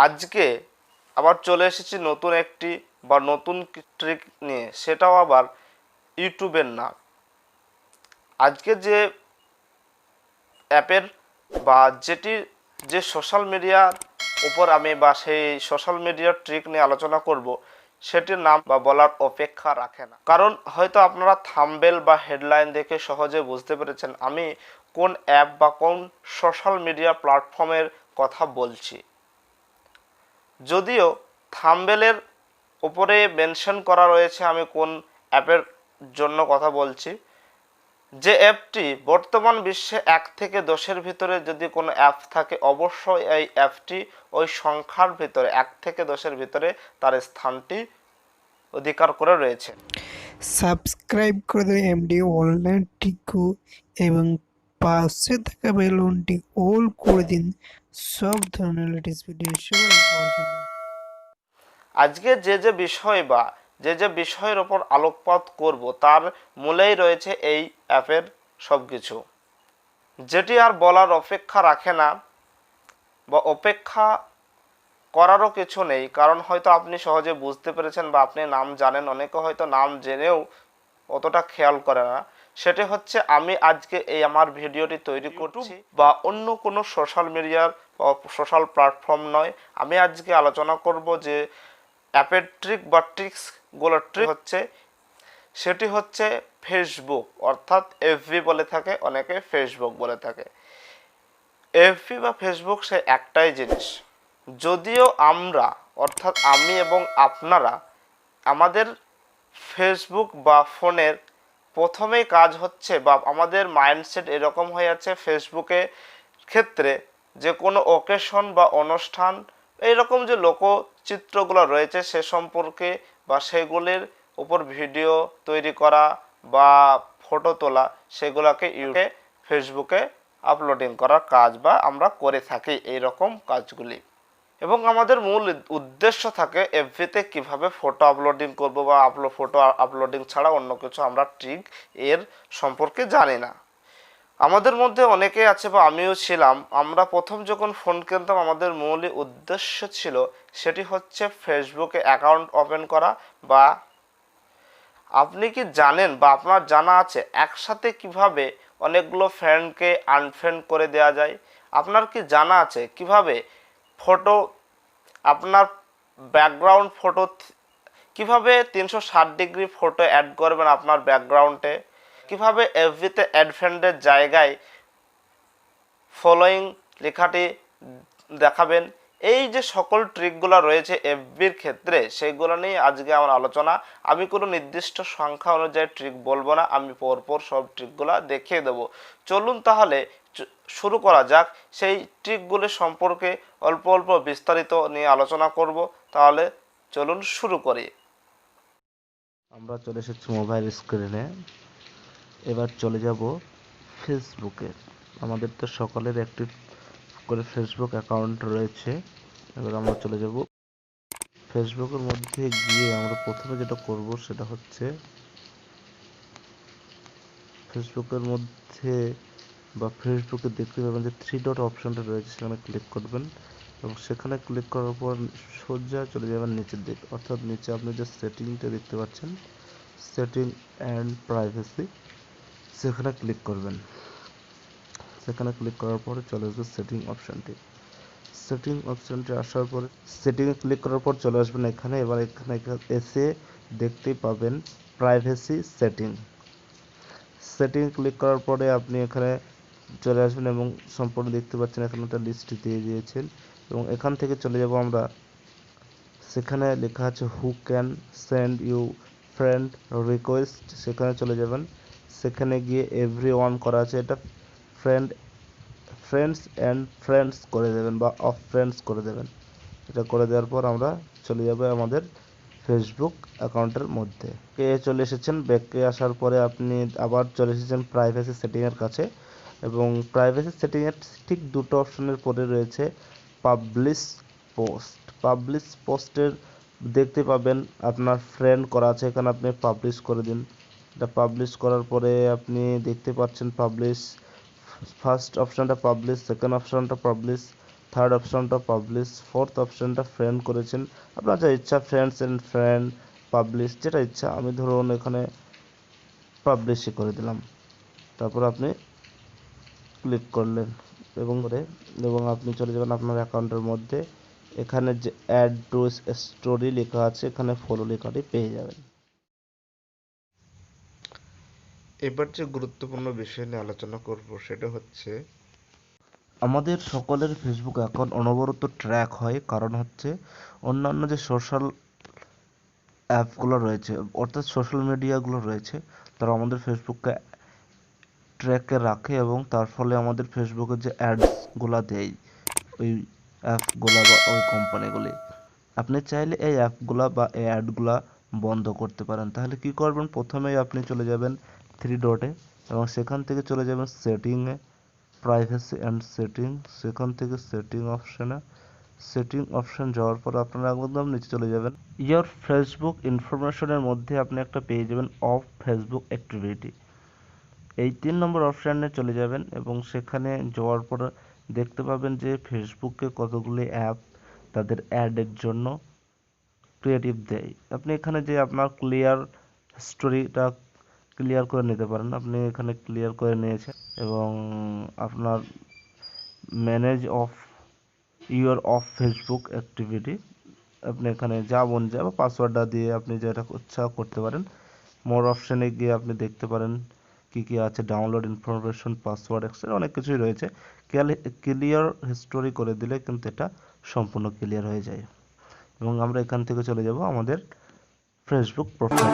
আজকে আবার চলে এসেছি নতুন একটি বা নতুন ট্রিক নিয়ে, সেটাও আবার ইউটিউবের না। আজকে যে অ্যাপের বা যে সোশ্যাল মিডিয়ার উপর আমি বা সেই সোশ্যাল মিডিয়ার ট্রিক নিয়ে আলোচনা করব, সেটির নাম বা বলার অপেক্ষা রাখে না। কারণ হয়তো আপনারা থাম্বনেল বা হেডলাইন দেখে সহজে বুঝতে পেরেছেন আমি কোন অ্যাপ বা কোন সোশ্যাল মিডিয়া প্ল্যাটফর্মের কথা বলছি। যদিও থাম্বনেলের উপরে মেনশন করা রয়েছে আমি কোন অ্যাপের জন্য কথা বলছি। যে অ্যাপটি বর্তমান বিশ্বে 1 থেকে 10-এর ভিতরে যদি কোনো অ্যাপ থাকে, অবশ্যই এই অ্যাপটি ওই সংখ্যার ভিতরে 1 থেকে 10-এর ভিতরে তার স্থানটি অধিকার করে রয়েছে। সাবস্ক্রাইব করে দিন এমডি অনলাইন টিকু এবং পাশে থাকা বেলুনটি অল করে দিন সব ধরনের লেটেস্ট ভিডিও সবার পাওয়ার জন্য। আজকে যে বিষয় বা যে বিষয়ের ওপর আলোকপাত করব তার মূলেই রয়েছে এই অ্যাপের সব কিছু, যেটি আর বলার অপেক্ষা রাখে না বা অপেক্ষা করারও কিছু নেই। কারণ হয়তো আপনি সহজে বুঝতে পেরেছেন বা আপনি নাম জানেন, অনেকে হয়তো নাম জেনেও অতটা খেয়াল করে না। সেটি হচ্ছে আমি আজকে এই আমার ভিডিওটি তৈরি করছি বা অন্য কোনো সোশ্যাল মিডিয়ার বা সোশ্যাল প্ল্যাটফর্ম নয়। আমি আজকে আলোচনা করব যে অ্যাপের ট্রিক বা ট্রিক্সগুলোর ট্রিক হচ্ছে, সেটি হচ্ছে ফেসবুক, অর্থাৎ এফবি বলে থাকে অনেকে, ফেসবুক বলে থাকে। এফবি বা ফেসবুক সে একটাই জিনিস। যদিও আমরা অর্থাৎ আমি এবং আপনারা আমাদের ফেসবুক বা ফোনের প্রথমেই কাজ হচ্ছে বা আমাদের মাইন্ডসেট এরকম হয়ে যাচ্ছে ফেসবুকে ক্ষেত্রে যে কোনো অকেশন বা অনুষ্ঠান, এইরকম যে লোকচিত্রগুলো রয়েছে সে সম্পর্কে বা সেগুলির উপর ভিডিও তৈরি করা বা ফটো তোলা, সেগুলোকে ফেসবুকে আপলোডিং করার কাজ বা আমরা করে থাকি এই রকম কাজগুলি। এবং আমাদের মূল উদ্দেশ্য থাকে এফবিতে কিভাবে ফটো আপলোডিং করব বা ফটো আপলোডিং ছাড়া অন্য কিছু আমরা ট্রিক এর সম্পর্কে জানি না। আমাদের মধ্যে অনেকে আছে বা আমিও ছিলাম, আমরা প্রথম যখন ফোন কিনতাম আমাদের মূল উদ্দেশ্য ছিল সেটি হচ্ছে ফেসবুকে অ্যাকাউন্ট ওপেন করা। বা আপনি কি জানেন বা আপনার জানা আছে একসাথে কিভাবে অনেকগুলো ফ্রেন্ডকে আনফ্রেন্ড করে দেওয়া যায়? আপনার কি জানা আছে কিভাবে ফটো, আপনার ব্যাকগ্রাউন্ড ফটো কিভাবে 360 ডিগ্রি ফটো অ্যাড করবেন আপনার ব্যাকগ্রাউন্ডে? কিভাবে এফবিতে অ্যাড ফ্রেন্ডের জায়গায় ফলোয়িং লেখাটি দেখাবেন? এই যে সকল ট্রিকগুলো রয়েছে এফবির ক্ষেত্রে, সেইগুলো নিয়ে আজকে আমার আলোচনা। আমি কোনো নির্দিষ্ট সংখ্যা অনুযায়ী ট্রিক বলবো না, আমি পরপর সব ট্রিকগুলো দেখিয়ে দেবো। চলুন তাহলে শুরু করা যাক। সেই ট্রিকগুলি সম্পর্কে অল্প অল্প বিস্তারিত নিয়ে আলোচনা করব। তাহলে চলুন শুরু করি। আমরা চলে এসেছি মোবাইল স্ক্রিনে। এবার চলে যাব ফেসবুকে। আমাদের তো সকলের একটি করে ফেসবুক অ্যাকাউন্ট রয়েছে। এবার আমরা চলে যাব ফেসবুকের মধ্যে গিয়ে আমরা প্রথমে যেটা করব সেটা হচ্ছে ফেসবুকের মধ্যে বা ফেসবুকে দেখতে পাবেন যে 3 ডট অপশনটা রয়েছে, সেখানে ক্লিক করবেন এবং সেখানে ক্লিক করার পর সোজা চলে যাবেন নিচের দিকে, অর্থাৎ নিচে আপনি যে সেটিংটা দেখতে পাচ্ছেন সেটিং অ্যান্ড প্রাইভেসি, সেখানে ক্লিক করবেন। সেখানে ক্লিক করার পরে চলে আসবে সেটিং অপশনটি। সেটিং অপশনটি আসার পরে সেটিংয়ে ক্লিক করার পর চলে আসবেন এখানে। এবার এখানে এসে দেখতেই পাবেন প্রাইভেসি সেটিং। সেটিং ক্লিক করার পরে আপনি এখানে চলে আসবেন এবং সম্পূর্ণ দেখতে পাচ্ছেন এখানে একটা লিস্ট দিয়ে দিয়েছেন এবং এখান থেকে চলে যাব আমরা, সেখানে লেখা আছে who can send you friend request, সেখানে চলে যাবেন। সেখানে গিয়ে এভরি ওয়ান করা আছে, এটা ফ্রেন্ডস অ্যান্ড ফ্রেন্ডস করে দেবেন বা অফ ফ্রেন্ডস করে দেবেন। এটা করে দেওয়ার পর আমরা চলে যাব আমাদের ফেসবুক অ্যাকাউন্টের মধ্যে। চলে এসেছেন, ব্যাকে আসার পরে আপনি আবার চলে এসেছেন প্রাইভেসি সেটিংয়ের কাছে এবং প্রাইভেসি সেটিংয়ের ঠিক দুটো অপশনের পরে রয়েছে পাবলিশ পোস্ট। পাবলিশ পোস্টের দেখতে পাবেন আপনার ফ্রেন্ড করা আছে, এখানে আপনি পাবলিশ করে দিন। এটা পাবলিশ করার পরে আপনি দেখতে পাচ্ছেন পাবলিশ, ফার্স্ট অপশনটা পাবলিশ, সেকেন্ড অপশনটা পাবলিশ, থার্ড অপশনটা পাবলিশ, ফোর্থ অপশনটা ফ্রেন্ড করেছেন, আপনার যা ইচ্ছা ফ্রেন্ডস এন্ড ফ্রেন্ড, পাবলিশ, যেটা ইচ্ছা। আমি ধরুন এখানে পাবলিশই করে দিলাম, তারপর আপনি ক্লিক করলেন এবং আপনি চলে যাবেন আপনার অ্যাকাউন্টের মধ্যে। এখানে যে অ্যাড টু স্টোরি লেখা আছে, এখানে ফলো লেখাটি পেয়ে যাবেন। এবার যে গুরুত্বপূর্ণ বিষয় নিয়ে আলোচনা করব সেটা হচ্ছে আমাদের সকলের ফেসবুক অ্যাকাউন্ট অনবরত ট্র্যাক হয়, কারণ হচ্ছে অন্যান্য যে সোশ্যাল অ্যাপগুলো রয়েছে, অর্থাৎ সোশ্যাল মিডিয়াগুলো রয়েছে, তারা আমাদের ফেসবুককে ট্র্যাকে রাখে এবং তার ফলে আমাদের ফেসবুকে যে অ্যাডসগুলো দেয় ওই অ্যাপগুলো বা ওই কোম্পানিগুলি, আপনি চাইলে এই অ্যাপগুলা বা এই অ্যাডগুলা বন্ধ করতে পারেন। তাহলে কি করবেন, প্রথমেই আপনি চলে যাবেন থ্রি ডটে এবং সেখান থেকে চলে যাবেন সেটিংয়ে, প্রাইভেসি অ্যান্ড সেটিং, সেখান থেকে সেটিং অপশন যাওয়ার পর আপনারা একদম নিচে চলে যাবেন, ইয়ার ফেসবুক ইনফরমেশনের মধ্যে আপনি একটা পেয়ে যাবেন অফ ফেসবুক অ্যাক্টিভিটি। এই 3 নম্বর অপশানে চলে যাবেন এবং সেখানে যাওয়ার পর দেখতে পাবেন যে ফেসবুকে কতগুলি অ্যাপ তাদের অ্যাডের জন্য ক্রিয়েটিভ দেয়। আপনি এখানে যে আপনার ক্লিয়ার হিস্টোরিটা ক্লিয়ার করে নিতে পারেন, আপনি এখানে ক্লিয়ার করে নিয়েছেন এবং আপনার manage of your of Facebook activity, আপনি এখানে যা মন যায় বা পাসওয়ার্ডটা দিয়ে আপনি যেটা ইচ্ছা করতে পারেন। মোর অপশানে গিয়ে আপনি দেখতে পারেন কি কি আছে, ডাউনলোড ইনফরমেশন, পাসওয়ার্ড, এক্সট্রা অনেক কিছুই রয়েছে। ক্লিয়ার হিস্টোরি করে দিলে কিন্তু এটা সম্পূর্ণ ক্লিয়ার হয়ে যায় এবং আমরা এখান থেকে চলে যাব আমাদের ফেসবুক প্রোফাইল।